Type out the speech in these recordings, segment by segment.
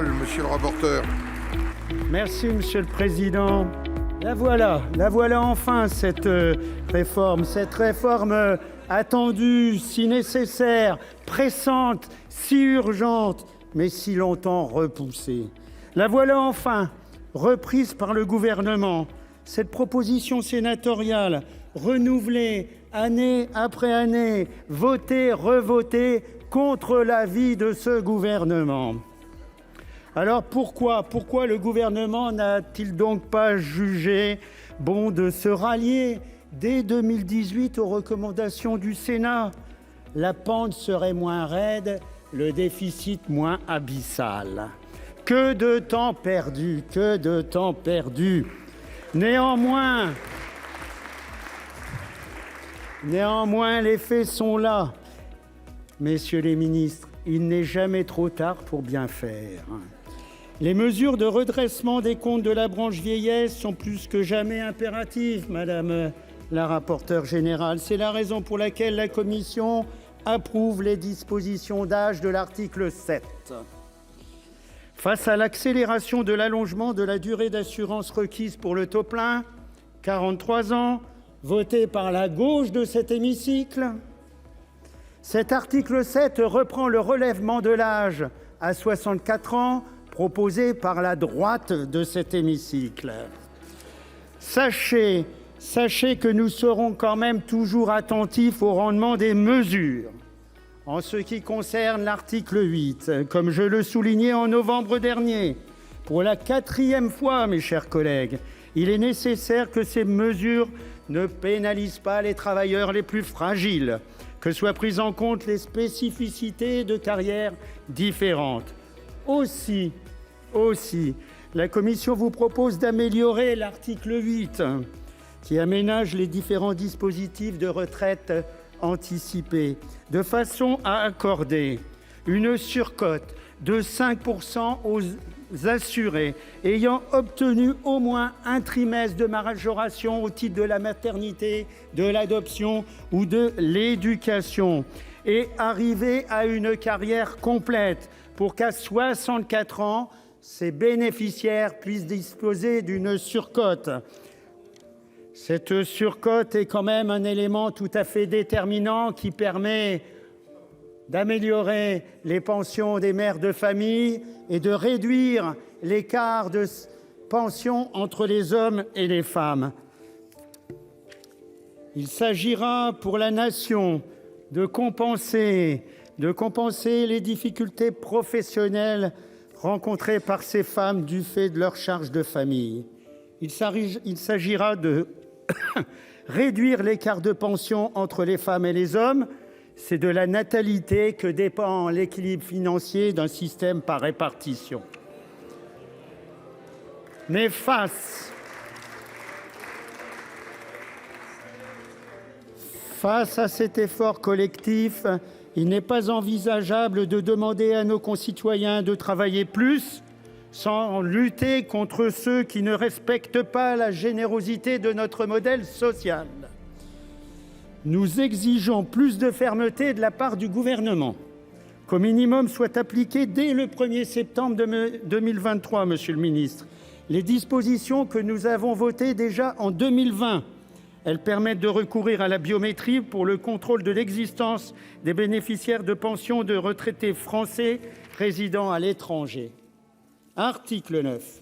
parole, monsieur le rapporteur. Merci, Monsieur le Président. La voilà enfin cette réforme attendue, si nécessaire, pressante, si urgente, mais si longtemps repoussée. La voilà enfin reprise par le gouvernement. Cette proposition sénatoriale, renouvelée année après année, votée, revotée, contre l'avis de ce gouvernement. Alors pourquoi le gouvernement n'a-t-il donc pas jugé bon de se rallier dès 2018 aux recommandations du Sénat? La pente serait moins raide, le déficit moins abyssal. Que de temps perdu, que de temps perdu. Néanmoins, les faits sont là. Messieurs les ministres, il n'est jamais trop tard pour bien faire. Les mesures de redressement des comptes de la branche vieillesse sont plus que jamais impératives, Madame la rapporteure générale. C'est la raison pour laquelle la Commission approuve les dispositions d'âge de l'article 7. Face à l'accélération de l'allongement de la durée d'assurance requise pour le taux plein, 43 ans, voté par la gauche de cet hémicycle, cet article 7 reprend le relèvement de l'âge à 64 ans proposé par la droite de cet hémicycle. Sachez que nous serons quand même toujours attentifs au rendement des mesures. En ce qui concerne l'article 8, comme je le soulignais en novembre dernier, pour la 4e fois, mes chers collègues, il est nécessaire que ces mesures ne pénalisent pas les travailleurs les plus fragiles, que soient prises en compte les spécificités de carrières différentes. Aussi, la Commission vous propose d'améliorer l'article 8, qui aménage les différents dispositifs de retraite anticipée, de façon à accorder une surcote de 5% aux assurés ayant obtenu au moins un trimestre de majoration au titre de la maternité, de l'adoption ou de l'éducation et arriver à une carrière complète pour qu'à 64 ans, ces bénéficiaires puissent disposer d'une surcote. Cette surcote est quand même un élément tout à fait déterminant qui permet d'améliorer les pensions des mères de famille et de réduire l'écart de pension entre les hommes et les femmes. Il s'agira pour la nation de compenser les difficultés professionnelles rencontrées par ces femmes du fait de leur charge de famille. Il s'agira de réduire l'écart de pension entre les femmes et les hommes. C'est de la natalité que dépend l'équilibre financier d'un système par répartition. Mais face à cet effort collectif, il n'est pas envisageable de demander à nos concitoyens de travailler plus sans lutter contre ceux qui ne respectent pas la générosité de notre modèle social. Nous exigeons plus de fermeté de la part du gouvernement, qu'au minimum soit appliquée dès le 1er septembre 2023, Monsieur le Ministre. Les dispositions que nous avons votées déjà en 2020, elles permettent de recourir à la biométrie pour le contrôle de l'existence des bénéficiaires de pensions de retraités français résidant à l'étranger. Article 9.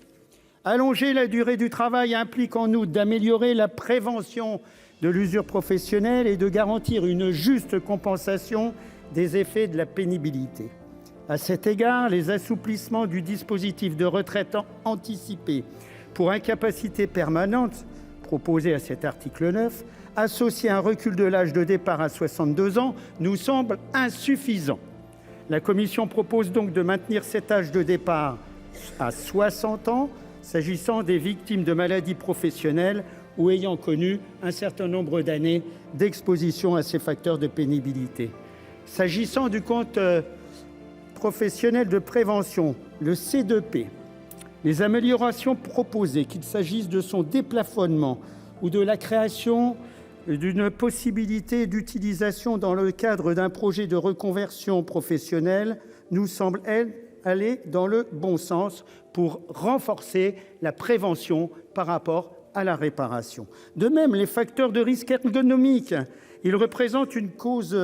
Allonger la durée du travail implique en outre d'améliorer la prévention de l'usure professionnelle et de garantir une juste compensation des effets de la pénibilité. À cet égard, les assouplissements du dispositif de retraite anticipée pour incapacité permanente proposés à cet article 9, associés à un recul de l'âge de départ à 62 ans, nous semblent insuffisants. La Commission propose donc de maintenir cet âge de départ à 60 ans, s'agissant des victimes de maladies professionnelles ou ayant connu un certain nombre d'années d'exposition à ces facteurs de pénibilité. S'agissant du compte professionnel de prévention, le C2P, les améliorations proposées, qu'il s'agisse de son déplafonnement ou de la création d'une possibilité d'utilisation dans le cadre d'un projet de reconversion professionnelle, nous semblent, elles, aller dans le bon sens pour renforcer la prévention par rapport à la réparation. De même, les facteurs de risque ergonomique, ils représentent une cause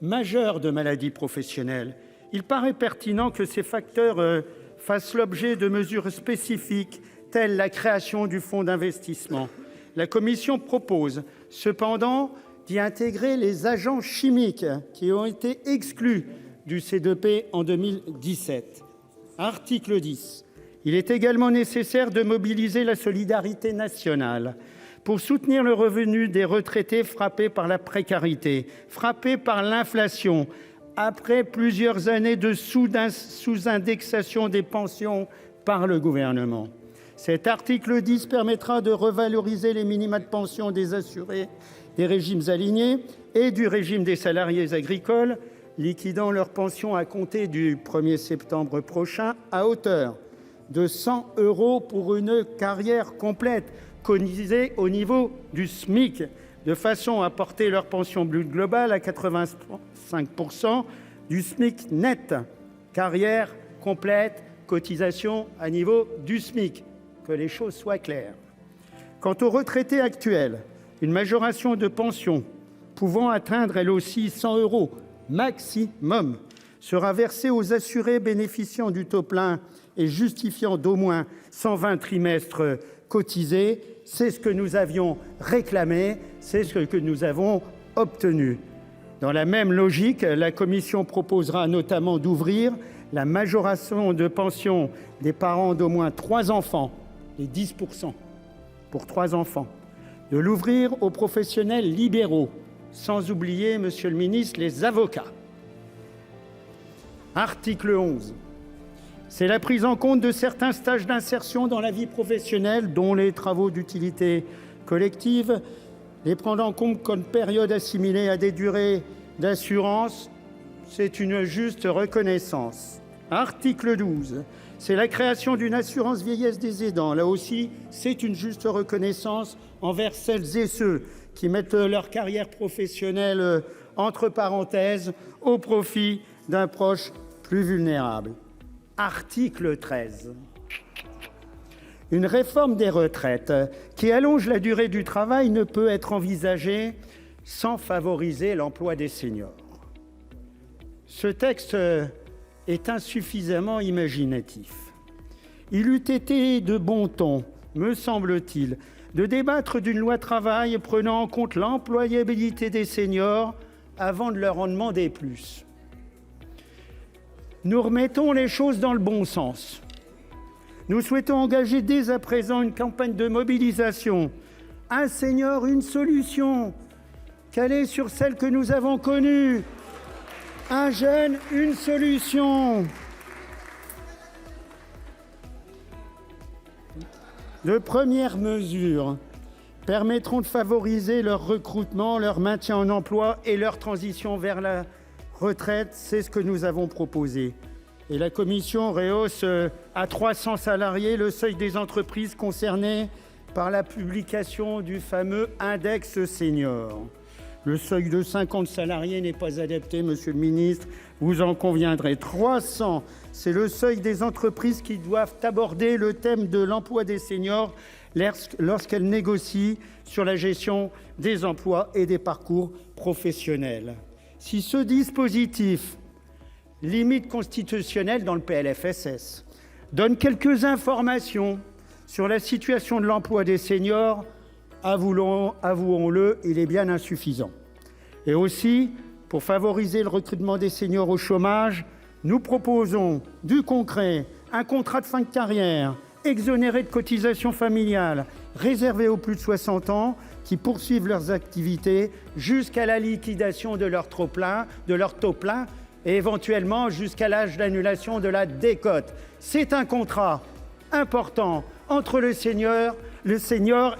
majeure de maladies professionnelles. Il paraît pertinent que ces facteurs fassent l'objet de mesures spécifiques, telles la création du fonds d'investissement. La Commission propose cependant d'y intégrer les agents chimiques qui ont été exclus du C2P en 2017. Article 10. Il est également nécessaire de mobiliser la solidarité nationale pour soutenir le revenu des retraités frappés par la précarité, frappés par l'inflation, après plusieurs années de sous-indexation des pensions par le gouvernement. Cet article 10 permettra de revaloriser les minima de pension des assurés des régimes alignés et du régime des salariés agricoles, liquidant leur pension à compter du 1er septembre prochain à hauteur de 100 € pour une carrière complète, cotisée au niveau du SMIC, de façon à porter leur pension brute globale à 85% du SMIC net. Carrière complète, cotisation à niveau du SMIC. Que les choses soient claires. Quant aux retraités actuels, une majoration de pension pouvant atteindre elle aussi 100 € maximum sera versée aux assurés bénéficiant du taux plein et justifiant d'au moins 120 trimestres cotisés. C'est ce que nous avions réclamé, c'est ce que nous avons obtenu. Dans la même logique, la Commission proposera notamment d'ouvrir la majoration de pension des parents d'au moins 3 enfants, les 10% pour 3 enfants, de l'ouvrir aux professionnels libéraux, sans oublier, Monsieur le Ministre, les avocats. Article 11. C'est la prise en compte de certains stages d'insertion dans la vie professionnelle, dont les travaux d'utilité collective, les prendre en compte comme période assimilée à des durées d'assurance. C'est une juste reconnaissance. Article 12. C'est la création d'une assurance vieillesse des aidants. Là aussi, c'est une juste reconnaissance envers celles et ceux qui mettent leur carrière professionnelle entre parenthèses au profit d'un proche plus vulnérable. Article 13. Une réforme des retraites qui allonge la durée du travail ne peut être envisagée sans favoriser l'emploi des seniors. Ce texte est insuffisamment imaginatif. Il eût été de bon ton, me semble-t-il, de débattre d'une loi travail prenant en compte l'employabilité des seniors avant de leur en demander plus. Nous remettons les choses dans le bon sens. Nous souhaitons engager dès à présent une campagne de mobilisation. Un senior, une solution, calée sur celle que nous avons connue. Un jeune, une solution. De premières mesures permettront de favoriser leur recrutement, leur maintien en emploi et leur transition vers la retraite. C'est ce que nous avons proposé. Et la Commission rehausse à 300 salariés le seuil des entreprises concernées par la publication du fameux index senior. Le seuil de 50 salariés n'est pas adapté, Monsieur le Ministre, vous en conviendrez. 300, c'est le seuil des entreprises qui doivent aborder le thème de l'emploi des seniors lorsqu'elles négocient sur la gestion des emplois et des parcours professionnels. Si ce dispositif, limite constitutionnelle dans le PLFSS, donne quelques informations sur la situation de l'emploi des seniors, avouons-le, il est bien insuffisant. Et aussi, pour favoriser le recrutement des seniors au chômage, nous proposons du concret, un contrat de fin de carrière, exonéré de cotisations familiales, réservé aux plus de 60 ans qui poursuivent leurs activités jusqu'à la liquidation de leur taux plein et éventuellement jusqu'à l'âge d'annulation de la décote. C'est un contrat important entre le senior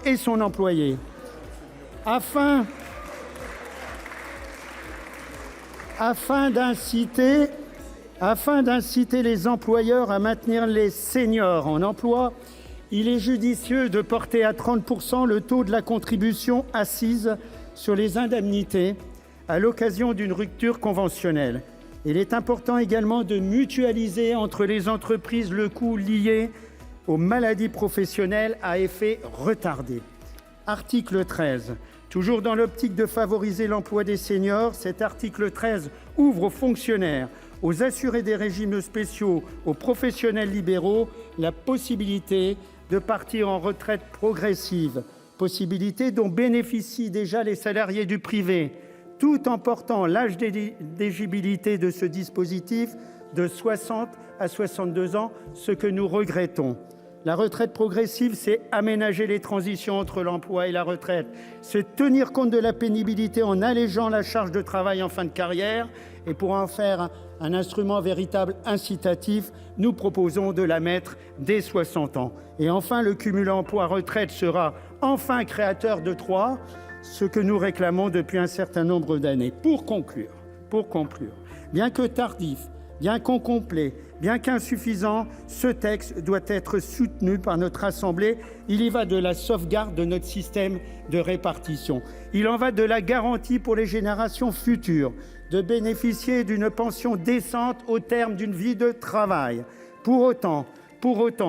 et son employé. Afin d'inciter les employeurs à maintenir les seniors en emploi, il est judicieux de porter à 30% le taux de la contribution assise sur les indemnités à l'occasion d'une rupture conventionnelle. Il est important également de mutualiser entre les entreprises le coût lié aux maladies professionnelles à effet retardé. Article 13. Toujours dans l'optique de favoriser l'emploi des seniors, cet article 13 ouvre aux fonctionnaires, aux assurés des régimes spéciaux, aux professionnels libéraux, la possibilité de partir en retraite progressive, possibilité dont bénéficient déjà les salariés du privé, tout en portant l'âge d'éligibilité de ce dispositif de 60 à 62 ans, ce que nous regrettons. La retraite progressive, c'est aménager les transitions entre l'emploi et la retraite. C'est tenir compte de la pénibilité en allégeant la charge de travail en fin de carrière. Et pour en faire un instrument véritable incitatif, nous proposons de la mettre dès 60 ans. Et enfin, le cumul emploi-retraite sera enfin créateur de droits, ce que nous réclamons depuis un certain nombre d'années. Pour conclure, bien que tardif, bien qu'incomplet, bien qu'insuffisant, ce texte doit être soutenu par notre Assemblée. Il y va de la sauvegarde de notre système de répartition. Il en va de la garantie pour les générations futures de bénéficier d'une pension décente au terme d'une vie de travail. Pour autant,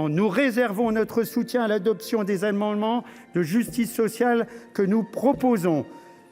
nous réservons notre soutien à l'adoption des amendements de justice sociale que nous proposons.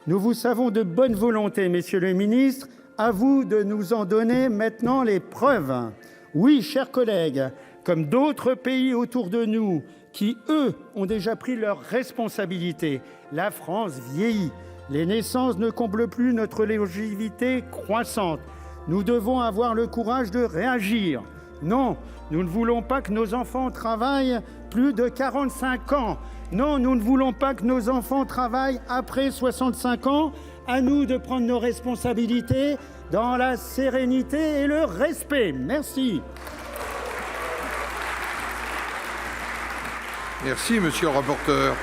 Nous vous savons de bonne volonté, messieurs les ministres. À vous de nous en donner maintenant les preuves. Oui, chers collègues, comme d'autres pays autour de nous qui, eux, ont déjà pris leurs responsabilités, la France vieillit. Les naissances ne comblent plus notre longévité croissante. Nous devons avoir le courage de réagir. Non, nous ne voulons pas que nos enfants travaillent plus de 45 ans. Non, nous ne voulons pas que nos enfants travaillent après 65 ans. À nous de prendre nos responsabilités dans la sérénité et le respect. Merci. Merci, monsieur le rapporteur.